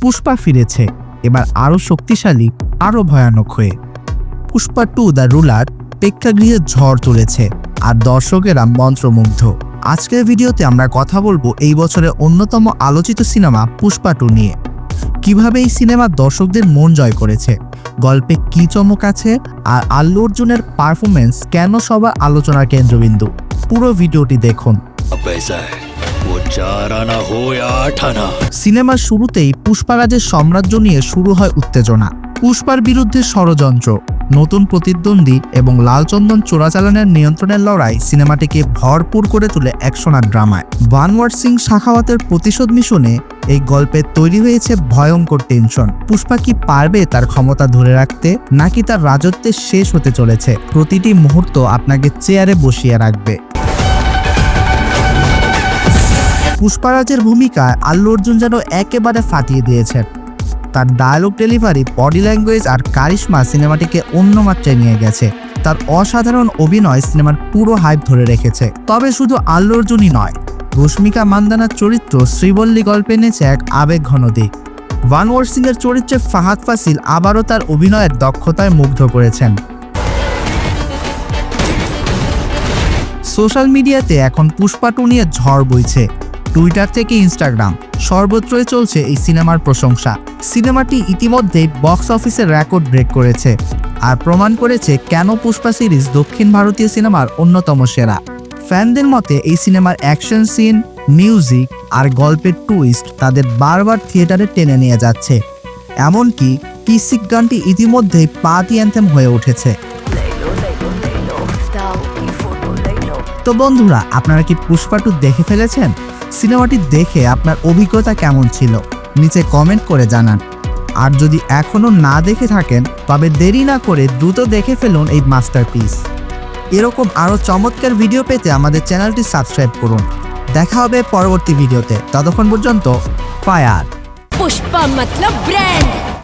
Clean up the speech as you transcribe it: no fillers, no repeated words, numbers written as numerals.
পুষ্পা ফিরেছে, এবার আরো শক্তিশালী, আরো ভয়ানক হয়ে। পুষ্পা 2 দ্য রুলার প্রেক্ষাগৃহে ঝড় তুলেছে, আর দর্শকেরা মন্ত্রমুগ্ধ। আজকের ভিডিওতে আমরা কথা বলবো এই বছরের অন্যতম আলোচিত সিনেমা পুষ্পা 2 নিয়ে। কিভাবে এই সিনেমা দর্শকদের মন জয় করেছে, গল্পে কি চমক আছে, আর আল্লু অর্জুনের পারফরমেন্স কেন সবার আলোচনার কেন্দ্রবিন্দু। পুরো ভিডিওটি দেখুন। সিনেমার শুরুতেই পুষ্পারাজের সাম্রাজ্য নিয়ে শুরু হয় উত্তেজনা। পুষ্পার বিরুদ্ধে ষড়যন্ত্র, নতুন প্রতিদ্বন্দ্বী এবং লালচন্দন চোরাচালানের নিয়ন্ত্রণের লড়াই সিনেমাটিকে ভরপুর করে তোলে অ্যাকশন আর ড্রামায়। বানওয়ার সিং শাখাওয়াতের প্রতিশোধ মিশনে এই গল্পে তৈরি হয়েছে ভয়ঙ্কর টেনশন। পুষ্পা কি পারবে তার ক্ষমতা ধরে রাখতে, নাকি তার রাজত্বে শেষ হতে চলেছে? প্রতিটি মুহূর্ত আপনাকে চেয়ারে বসিয়ে রাখবে। পুষ্পারাজের ভূমিকায় আল্লু অর্জুন যেন একেবারে ফাটিয়ে দিয়েছেন। তার ডায়ালগ ডেলিভারি, বডি ল্যাঙ্গুয়েজ আর কারিশমা সিনেমাটিকে অন্য মাত্রায় নিয়ে গেছে। তার অসাধারণ অভিনয় সিনেমার পুরো হাইপ ধরে রেখেছে। তবে শুধু আল্লু অর্জুনই নয়, রশ্মিকা মান্দানার চরিত্র শ্রীবল্লী গল্পে এনেছে এক আবেগঘন দিক। বানওয়ার সিং এর চরিত্রে ফাহাদ ফাসিল আবারও তার অভিনয়ের দক্ষতায় মুগ্ধ করেছেন। সোশ্যাল মিডিয়াতে এখন পুষ্পা 2 নিয়ে ঝড় বইছে। টুইটার থেকে ইনস্টাগ্রাম, সর্বত্রই চলছে এই সিনেমার প্রশংসা। সিনেমাটি ইতিমধ্যে বক্স অফিসের রেকর্ড ব্রেক করেছে, আর প্রমাণ করেছে কেন পুষ্পা সিরিজ দক্ষিণ ভারতীয় সিনেমার অন্যতম সেরা। ফ্যানদের মতে এই সিনেমার অ্যাকশন সিন, মিউজিক আর গল্পের টুইস্ট তাদের বারবার থিয়েটারে টেনে নিয়ে যাচ্ছে। এমনকি কিসিক গানটি ইতিমধ্যেই পার্টি অ্যান্থেম হয়ে উঠেছে। তো বন্ধুরা, আপনারা কি পুষ্পা 2 দেখে ফেলেছেন? সিনেমাটি দেখে আপনার অভিজ্ঞতা কেমন ছিল নিচে কমেন্ট করে জানান। আর যদি এখনও না দেখে থাকেন, তবে দেরি না করে দ্রুত দেখে ফেলুন এই মাস্টারপিস। এরকম আরও চমৎকার ভিডিও পেতে আমাদের চ্যানেলটি সাবস্ক্রাইব করুন। দেখা হবে পরবর্তী ভিডিওতে, ততক্ষণ পর্যন্ত ফায়ার। पुष्पा मतलब ब्रांड।